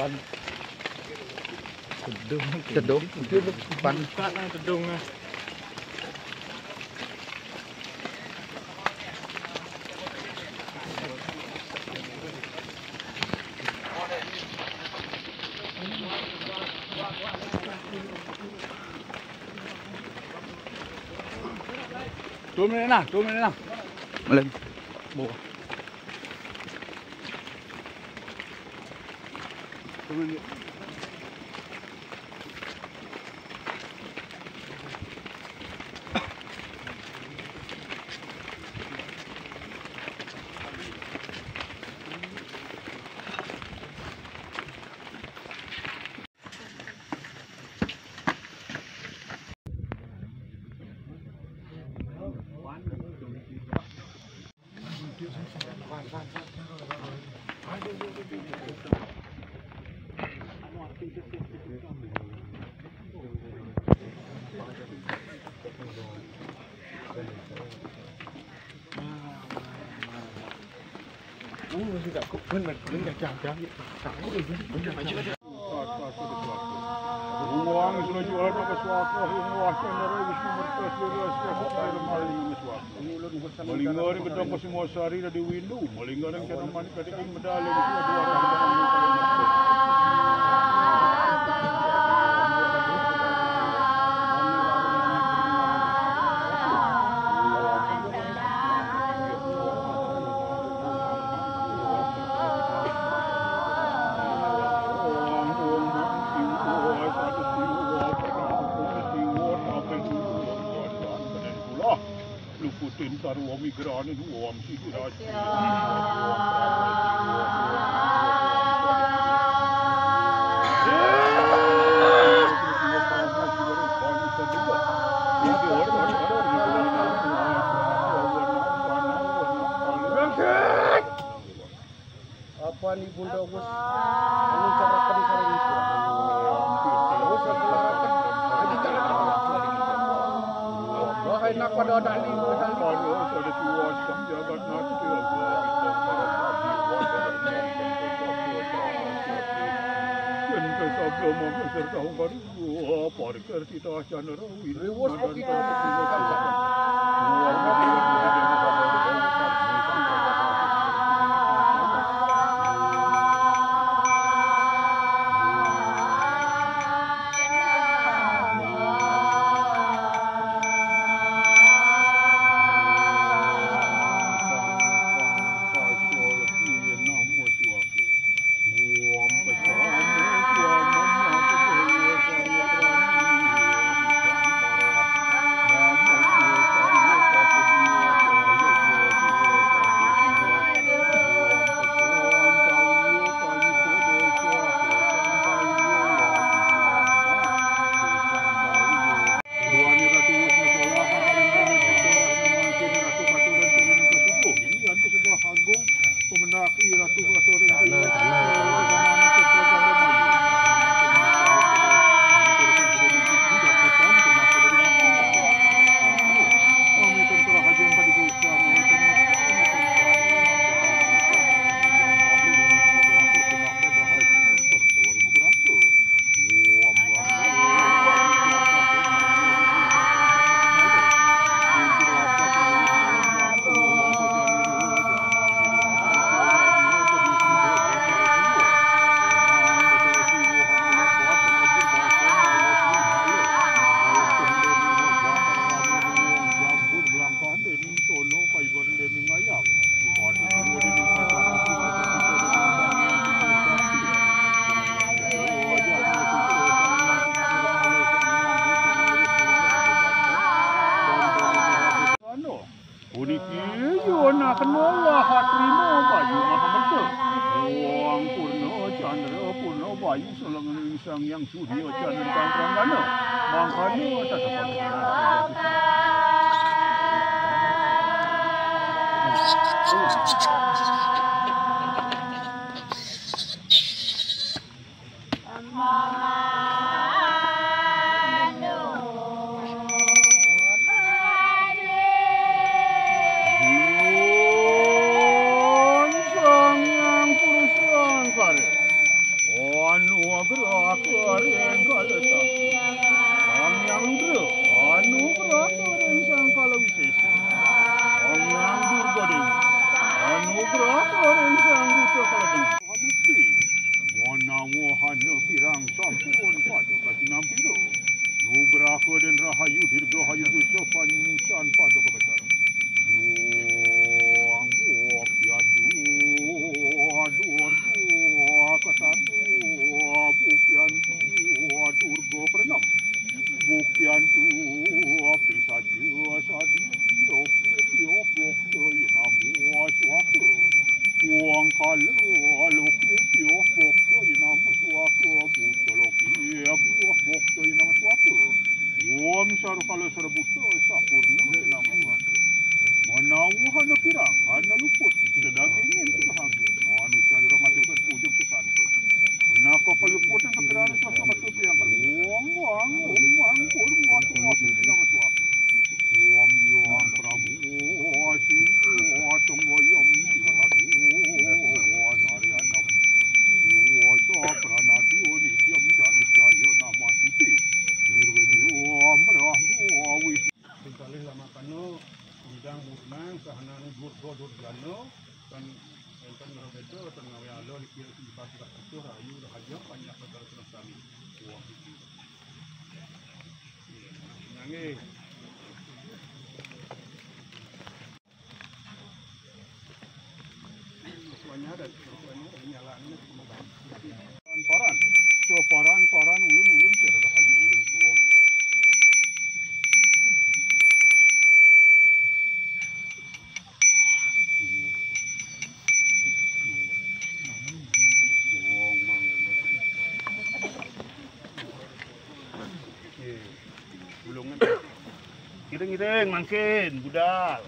Pan tedung itu pan tedung turun mana lên bộ sudah benar jangan uang sudah jual ke suatu uang cenderung Wisnu Mertas Wirya Air maling meswak malinggar kita masih mau sehari dari windu malinggar yang cara mani ketika medali itu dua orang taruh migran itu om sih apa nih bunda bos anu carakan di sana itu bos kelarakan aja carakan enak pada dali kalau sudah tua jabat nanti sebelum beserta baru parkir kita akan rawi reward kita yang sudi jangan tangkrangan makanya tak dapat Nugraha dan rahayu dirgahayu ucapan musan pada kebenaran. Buktian tu bisa uang kalau loki piok bokto ina musuaku buto loki piok bokto ina musuaku uam saru kalau saru buto sapurno ina musuaku manawuhan na pirang hana luput sedang ingin tuhan manusia orang masuk ke ujung kesan nako paluputan ke kerana sasa masuk yang uang waktu ina musuaku uam yuang prabu asing goyom Sekali lama kanu bidang musnang sahana dur jano kan enten bedo tengah alo dikira di pasar itu rayu rahaja banyak perkara kami. Wah. Nangis. Paran ulun tiada rahayu ulun tuang. Ireng mangkin budal.